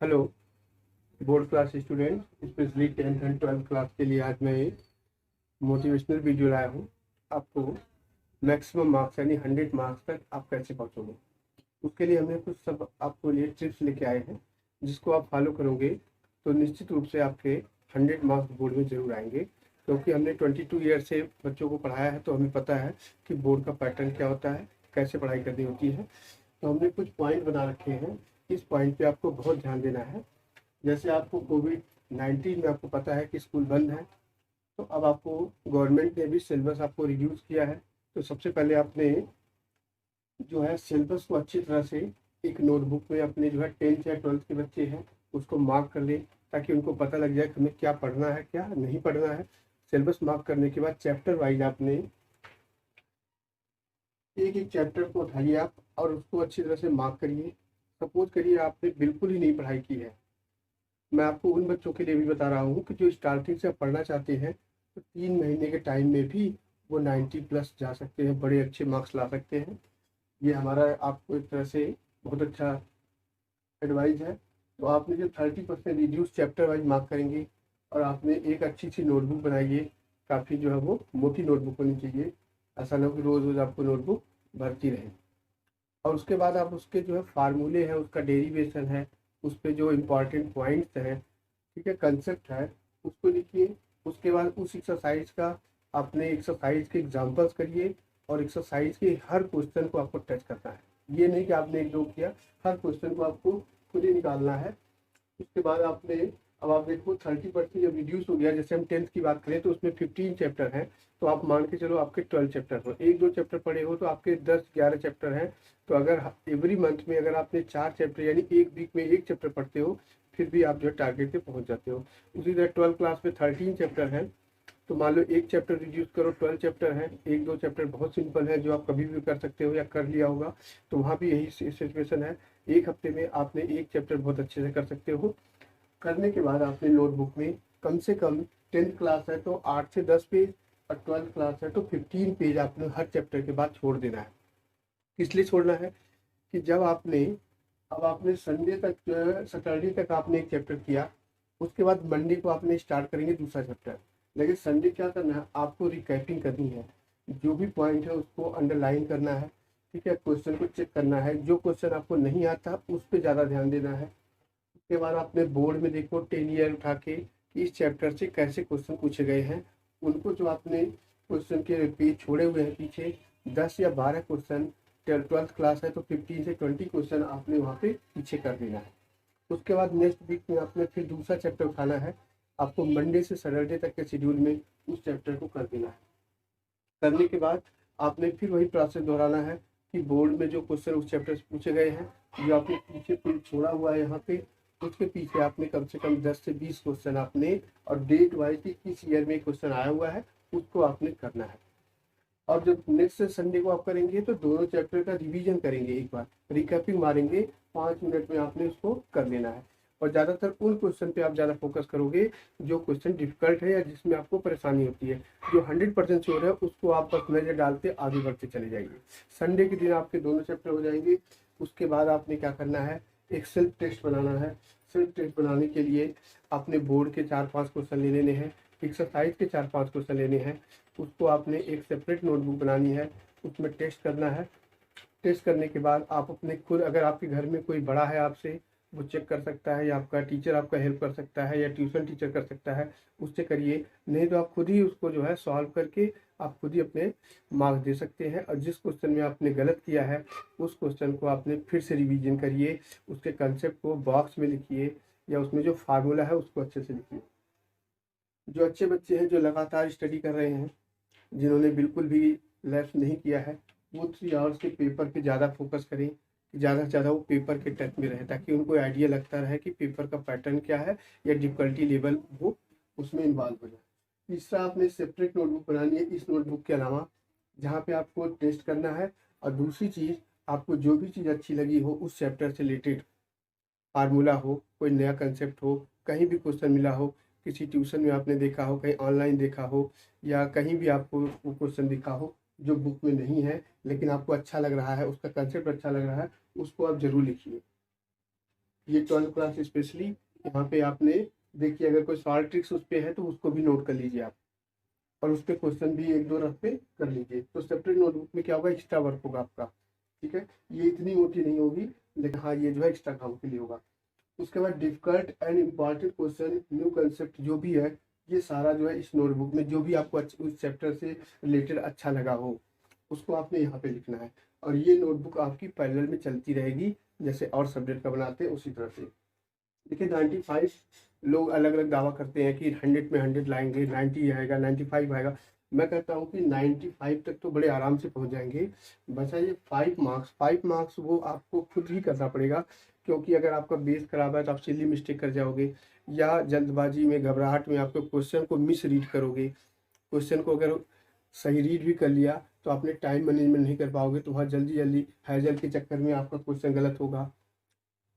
Hello board class student, specially 10th and 12th class के लिए आज मैं एक मोटिवेशनल वीडियो लाया हूँ। आपको मैक्सिमम मार्क्स यानी 100 मार्क्स तक आप कैसे पहुँचोगे, उसके लिए हमने कुछ सब आपको लिए टिप्स लेके आए हैं, जिसको आप फॉलो करोगे तो निश्चित रूप से आपके 100 मार्क्स बोर्ड में जरूर आएंगे। क्योंकि हमने 22 ईयर से बच्चों को पढ़ाया है, तो हमें पता है कि बोर्ड का पैटर्न क्या होता है, कैसे पढ़ाई करनी होती है। तो हमने कुछ पॉइंट बना रखे हैं, इस पॉइंट पे आपको बहुत ध्यान देना है। जैसे आपको कोविड-19 में आपको पता है कि स्कूल बंद है, तो अब आपको गवर्नमेंट ने भी सिलेबस आपको रिड्यूस किया है। तो सबसे पहले आपने जो है सिलेबस को अच्छी तरह से एक नोटबुक में अपने जो है 10th या 12th के बच्चे हैं उसको मार्क कर लें, ताकि उनको पता लग जाए कि हमें क्या पढ़ना है क्या नहीं पढ़ना है। सिलेबस मार्क करने के बाद चैप्टर वाइज आपने एक एक चैप्टर को उठाइए आप और उसको अच्छी तरह से मार्क करिए। सपोज करिए आपने बिल्कुल ही नहीं पढ़ाई की है, मैं आपको उन बच्चों के लिए भी बता रहा हूँ कि जो स्टार्टिंग से पढ़ना चाहते हैं, तो 3 महीने के टाइम में भी वो 90+ जा सकते हैं, बड़े अच्छे मार्क्स ला सकते हैं। ये हमारा आपको एक तरह से बहुत अच्छा एडवाइस है। तो आपने जो 30% रिड्यूस चैप्टर वाइज मार्क करेंगे, और आपने एक अच्छी सी नोटबुक बनाइए। काफ़ी जो है वो मोटी नोटबुक होनी चाहिए, ऐसा ना हो कि रोज़ रोज़ आपको नोटबुक भरती रहे। और उसके बाद आप उसके जो है फार्मूले हैं, उसका डेरिवेशन है, उस पे जो इम्पोर्टेंट पॉइंट्स हैं, ठीक है, कंसेप्ट है, उसको लिखिए। उसके बाद उस एक्सरसाइज का आपने एक्सरसाइज के एग्जांपल्स करिए, और एक्सरसाइज के हर क्वेश्चन को आपको टच करना है। ये नहीं कि आपने एक दो किया, हर क्वेश्चन को आपको खुद ही निकालना है। उसके बाद आपने, अब आप देखो 30% जब रिड्यूस हो गया, जैसे हम 10th की बात करें तो उसमें 15 चैप्टर हैं, तो आप मान के चलो आपके 12 चैप्टर हो, एक दो चैप्टर पढ़े हो तो आपके 10-11 चैप्टर हैं। तो अगर एवरी मंथ में अगर आपने 4 चैप्टर यानी एक वीक में एक चैप्टर पढ़ते हो, फिर भी आप जो है टारगेट पे पहुंच जाते हो। उसी तरह 12 क्लास में 13 चैप्टर हैं, तो मान लो एक चैप्टर रिड्यूस करो, 12 चैप्टर है, एक दो चैप्टर बहुत सिंपल है जो आप कभी भी कर सकते हो या कर लिया होगा, तो वहाँ भी यही सिचुएशन है। एक हफ्ते में आपने एक चैप्टर बहुत अच्छे से कर सकते हो। करने के बाद आपने नोटबुक में कम से कम 10th क्लास है तो 8 से 10 पेज, और 12th क्लास है तो 15 पेज आपने हर चैप्टर के बाद छोड़ देना है। किस लिए छोड़ना है कि जब आपने, अब आपने संडे तक जो है सैटरडे तक आपने एक चैप्टर किया, उसके बाद मंडे को आपने स्टार्ट करेंगे दूसरा चैप्टर। लेकिन संडे क्या करना है, आपको रिकैपिंग करनी है, जो भी पॉइंट है उसको अंडरलाइन करना है, ठीक है, क्वेश्चन को चेक करना है, जो क्वेश्चन आपको नहीं आता उस पर ज़्यादा ध्यान देना है। उसके बाद आपने बोर्ड में देखो 10 ईयर उठा के कि इस चैप्टर से कैसे क्वेश्चन पूछे गए हैं, उनको जो आपने क्वेश्चन के पेज छोड़े हुए हैं पीछे 10 या 12 क्वेश्चन, 12th क्लास है तो 15 से 20 क्वेश्चन आपने वहाँ पे पीछे कर देना है। उसके बाद नेक्स्ट वीक में आपने फिर दूसरा चैप्टर उठाना है, आपको मंडे से सैटरडे तक के शेड्यूल में उस चैप्टर को कर देना है। करने के बाद आपने फिर वही प्रोसेस दोहराना है कि बोर्ड में जो क्वेश्चन उस चैप्टर से पूछे गए हैं, जो आपने पीछे पेज छोड़ा हुआ है यहाँ पे, उसके पीछे आपने कम से कम 10 से 20 क्वेश्चन आपने, और डेट वाइज किस ईयर में क्वेश्चन आया हुआ है उसको आपने करना है। और जब नेक्स्ट संडे को आप करेंगे तो दोनों चैप्टर का रिवीजन करेंगे, एक बार रिकैपिंग मारेंगे, 5 मिनट में आपने उसको कर लेना है। और ज़्यादातर उन क्वेश्चन पे आप ज़्यादा फोकस करोगे जो क्वेश्चन डिफिकल्ट है या जिसमें आपको परेशानी होती है। जो 100% श्योर है उसको आप बस नज़र डालते आगे बढ़ते चले जाइए। संडे के दिन आपके दोनों चैप्टर हो जाएंगे। उसके बाद आपने क्या करना है, एक सेल्फ टेस्ट बनाना है। सेल्फ टेस्ट बनाने के लिए आपने बोर्ड के 4-5 क्वेश्चन ले लेने हैं, एक्सरसाइज के 4-5 क्वेश्चन लेने हैं, उसको आपने एक सेपरेट नोटबुक बनानी है, उसमें टेस्ट करना है। टेस्ट करने के बाद आप अपने खुद, अगर आपके घर में कोई बड़ा है आपसे, वो चेक कर सकता है, या आपका टीचर आपका हेल्प कर सकता है, या ट्यूशन टीचर कर सकता है, उससे करिए। नहीं तो आप खुद ही उसको जो है सॉल्व करके आप खुद ही अपने मार्क्स दे सकते हैं। और जिस क्वेश्चन में आपने गलत किया है उस क्वेश्चन को आपने फिर से रिवीजन करिए, उसके कंसेप्ट को बॉक्स में लिखिए, या उसमें जो फार्मूला है उसको अच्छे से लिखिए। जो अच्छे बच्चे हैं, जो लगातार स्टडी कर रहे हैं, जिन्होंने बिल्कुल भी लैप्स नहीं किया है, वो 3 आवर्स के पेपर पे ज़्यादा फोकस करें, कि ज़्यादा से ज़्यादा वो पेपर के टच में रहे, ताकि उनको आइडिया लगता रहे कि पेपर का पैटर्न क्या है या डिफ़िकल्टी लेवल वो उसमें इन्वॉल्व हो जाए। तीसरा, आपने सेपरेट नोटबुक बनानी है इस नोटबुक के अलावा, जहाँ पे आपको टेस्ट करना है। और दूसरी चीज़, आपको जो भी चीज़ अच्छी लगी हो उस चैप्टर से रिलेटेड, फार्मूला हो, कोई नया कंसेप्ट हो, कहीं भी क्वेश्चन मिला हो, किसी ट्यूशन में आपने देखा हो, कहीं ऑनलाइन देखा हो, या कहीं भी आपको वो क्वेश्चन दिखा हो जो बुक में नहीं है लेकिन आपको अच्छा लग रहा है, उसका कंसेप्ट अच्छा लग रहा है, उसको आप ज़रूर लिखिए। ये 12th क्लास स्पेशली, यहाँ पे आपने देखिए अगर कोई सॉल्व ट्रिक्स उस पे है तो उसको भी नोट कर लीजिए आप, और उस पे क्वेश्चन भी एक दो रफ पे कर लीजिए। तो सेपरेट नोटबुक में क्या होगा, एक्स्ट्रा वर्क होगा आपका, ठीक है। ये इतनी मोटी नहीं होगी, लेकिन हाँ ये जो है एक्स्ट्रा काम के लिए होगा। उसके बाद difficult and important question, new concept जो भी है, ये सारा जो है इस नोटबुक में, जो भी आपको उस चैप्टर से रिलेटेड अच्छा लगा हो उसको आपने यहाँ पे लिखना है। और ये नोटबुक आपकी पैरेलल में चलती रहेगी, जैसे और सब्जेक्ट का बनाते हैं उसी तरह से। देखिए 95 लोग अलग अलग दावा करते हैं कि 100 में 100 लाएंगे, 90 आएगा, 95 आएगा। मैं कहता हूँ कि 95 तक तो बड़े आराम से पहुँच जाएंगे। बचा ये 5 मार्क्स वो आपको खुद ही करना पड़ेगा, क्योंकि अगर आपका बेस खराब है तो आप सिली मिस्टेक कर जाओगे, या जल्दबाजी में घबराहट में आपको क्वेश्चन को मिस रीड करोगे। क्वेश्चन को अगर सही रीड भी कर लिया तो आपने टाइम मैनेजमेंट नहीं कर पाओगे, तो वहाँ जल्दी जल्दी हैजल के चक्कर में आपका क्वेश्चन गलत होगा।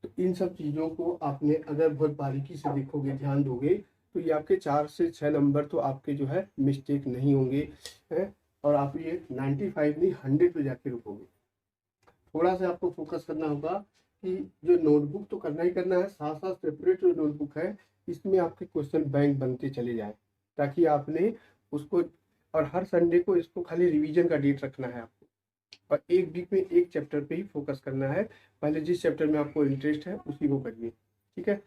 तो इन सब चीज़ों को आपने अगर बहुत बारीकी से देखोगे, ध्यान दोगे, तो ये आपके 4 से 6 नंबर तो आपके जो है मिस्टेक नहीं होंगे हैं, और आप ये 95 नहीं 100 पे जाके रुकोगे। थोड़ा सा आपको फोकस करना होगा कि जो नोटबुक तो करना ही करना है, साथ साथ सेपरेट जो नोटबुक है इसमें आपके क्वेश्चन बैंक बनते चले जाए, ताकि आपने उसको, और हर संडे को इसको खाली रिवीजन का डेट रखना है आपको, और एक वीक में एक चैप्टर पे ही फोकस करना है। पहले जिस चैप्टर में आपको इंटरेस्ट है उसी को करिए, ठीक है।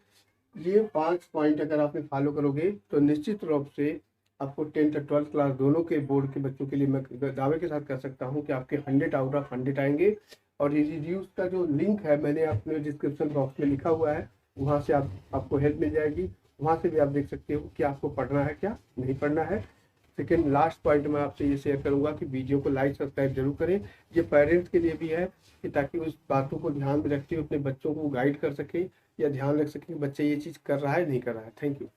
ये 5 पॉइंट अगर आपने फॉलो करोगे तो निश्चित रूप से आपको 10th और 12th क्लास दोनों के बोर्ड के बच्चों के लिए मैं दावे के साथ कह सकता हूँ कि आपके 100 आउट ऑफ 100 आएंगे। और ये रिव्यूज का जो लिंक है मैंने अपने डिस्क्रिप्शन बॉक्स में लिखा हुआ है, वहाँ से आपको हेल्प मिल जाएगी। वहाँ से भी आप देख सकते हो कि आपको पढ़ना है क्या नहीं पढ़ना है। सेकेंड लास्ट पॉइंट मैं आपसे ये शेयर करूंगा कि वीडियो को लाइक सब्सक्राइब जरूर करें। ये पेरेंट्स के लिए भी है कि ताकि उस बातों को ध्यान में रखते हुए अपने बच्चों को गाइड कर सके, या ध्यान रख सके कि बच्चा ये चीज़ कर रहा है नहीं कर रहा है। Thank you.